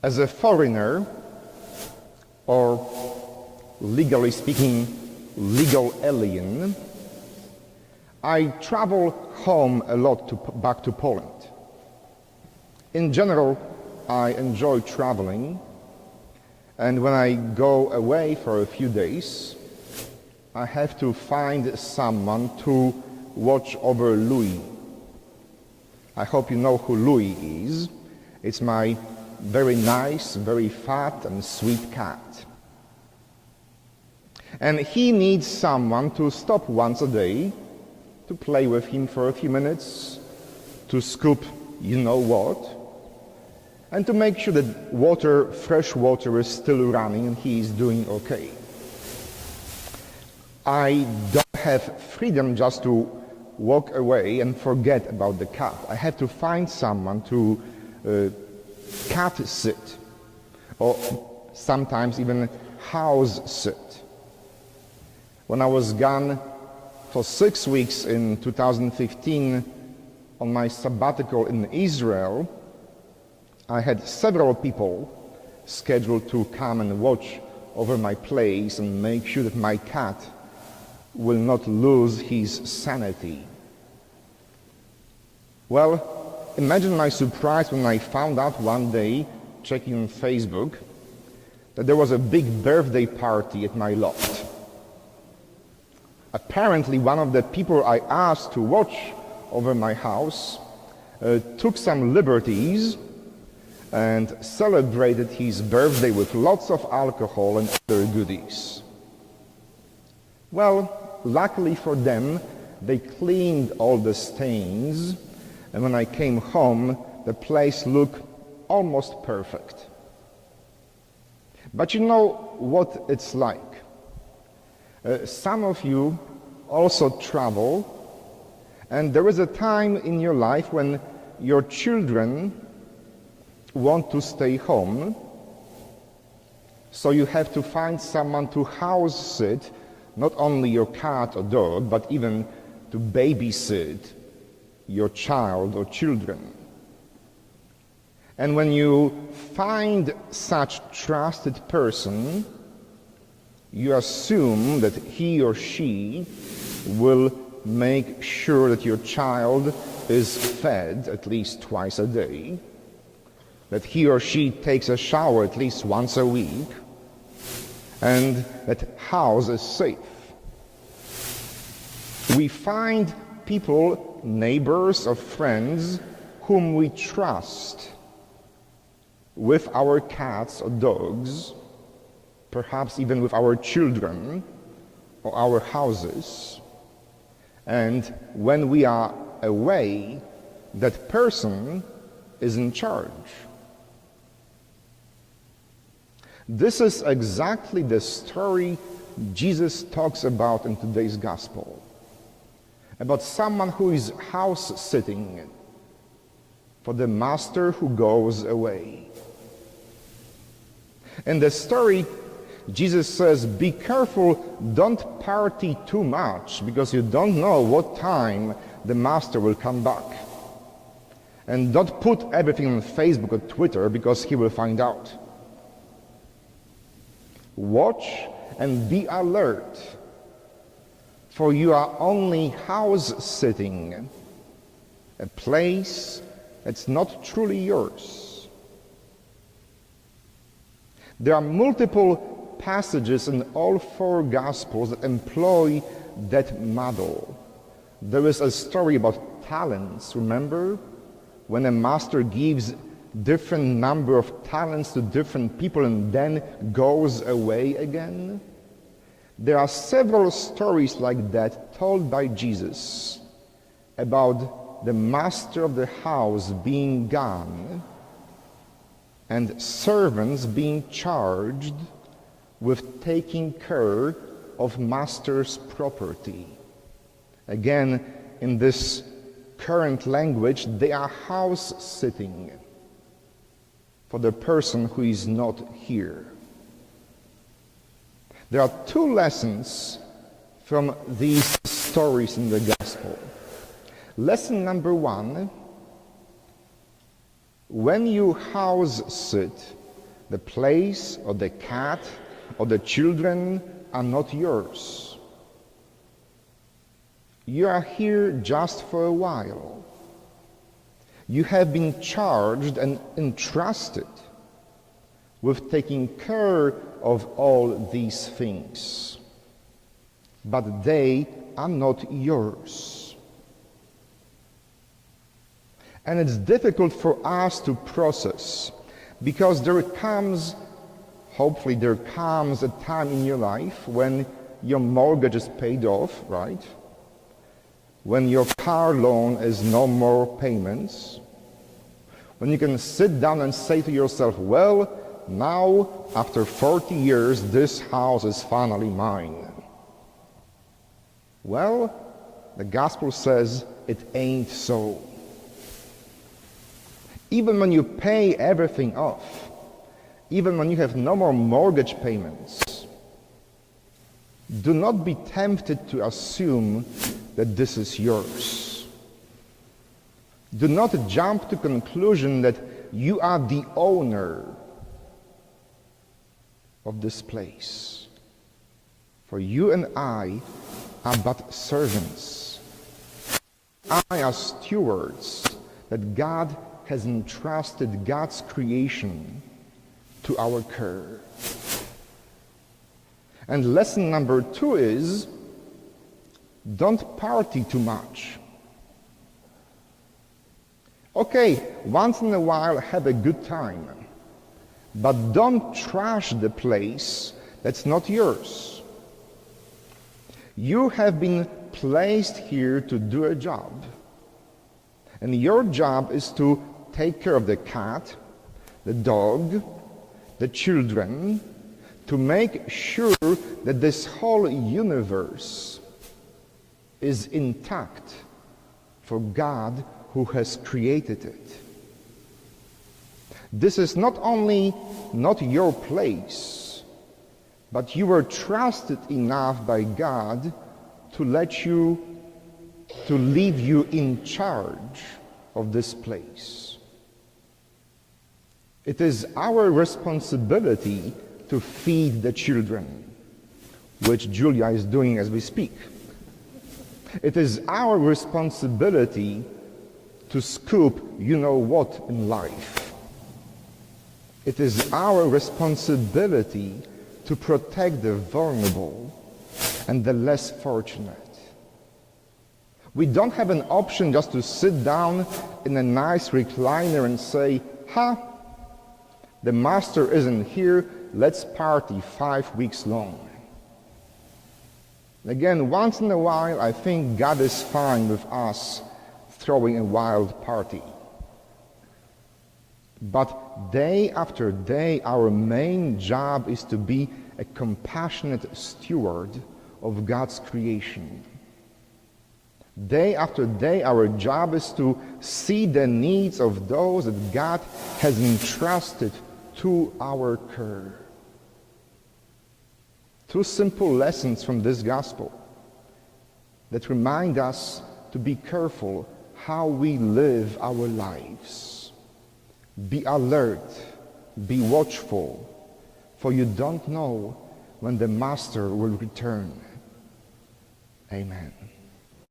As a foreigner, or legally speaking, legal alien, I travel home a lot back to Poland. In general, I enjoy traveling, and when I go away for a few days, I have to find someone to watch over Louis. I hope you know who Louis is. It's my very nice, very fat and sweet cat. And he needs someone to stop once a day, to play with him for a few minutes, to scoop you know what, and to make sure that fresh water is still running and he is doing okay. I don't have freedom just to walk away and forget about the cat. I have to find someone to cat sit, or sometimes even house sit. When I was gone for 6 weeks in 2015 on my sabbatical in Israel, I had several people scheduled to come and watch over my place and make sure that my cat will not lose his sanity. Well, imagine my surprise when I found out one day, checking on Facebook, that there was a big birthday party at my loft. Apparently, one of the people I asked to watch over my house took some liberties and celebrated his birthday with lots of alcohol and other goodies. Well, luckily for them, they cleaned all the stains, and when I came home, the place looked almost perfect. But you know what it's like. Some of you also travel, and there is a time in your life when your children want to stay home, so you have to find someone to house sit, not only your cat or dog, but even to babysit your child or children. And when you find such trusted person, you assume that he or she will make sure that your child is fed at least twice a day, that he or she takes a shower at least once a week, and that house is safe. We find people, neighbors or friends, whom we trust with our cats or dogs, perhaps even with our children or our houses. And when we are away, that person is in charge. This is exactly the story Jesus talks about in today's gospel, about someone who is house sitting for the master who goes away. In the story, Jesus says, be careful, don't party too much, because you don't know what time the master will come back. And don't put everything on Facebook or Twitter, because he will find out. Watch and be alert, for you are only house-sitting, a place that's not truly yours. There are multiple passages in all 4 Gospels that employ that model. There is a story about talents, remember? When a master gives different number of talents to different people and then goes away again. There are several stories like that told by Jesus about the master of the house being gone and servants being charged with taking care of master's property. Again, in this current language, they are house sitting for the person who is not here. There are 2 lessons from these stories in the gospel. Lesson number 1, when you house sit The place or the cat or the children are not yours. You are here just for a while. You have been charged and entrusted with taking care of all these things, but they are not yours. And it's difficult for us to process, because hopefully there comes a time in your life when your mortgage is paid off, right? When your car loan is no more payments, when you can sit down and say to yourself, well, now, after 40 years, this house is finally mine. Well, the gospel says it ain't so. Even when you pay everything off, even when you have no more mortgage payments, do not be tempted to assume that this is yours. Do not jump to conclusion that you are the owner of this place. For you and I are but servants. I are stewards that God has entrusted God's creation to our care. And lesson number 2 is, don't party too much. Okay, once in a while have a good time, but don't trash the place that's not yours. You have been placed here to do a job, and your job is to take care of the cat, the dog, the children, to make sure that this whole universe is intact for God who has created it. This is not only not your place, but you were trusted enough by God to leave you in charge of this place. It is our responsibility to feed the children, which Julia is doing as we speak. It is our responsibility to scoop you-know-what in life. It is our responsibility to protect the vulnerable and the less fortunate. We don't have an option just to sit down in a nice recliner and say, the master isn't here, let's party 5 weeks long. Again, once in a while, I think God is fine with us throwing a wild party. But day after day, our main job is to be a compassionate steward of God's creation. Day after day, our job is to see the needs of those that God has entrusted to our care. 2 simple lessons from this gospel that remind us to be careful how we live our lives. Be alert, be watchful, for you don't know when the Master will return. Amen.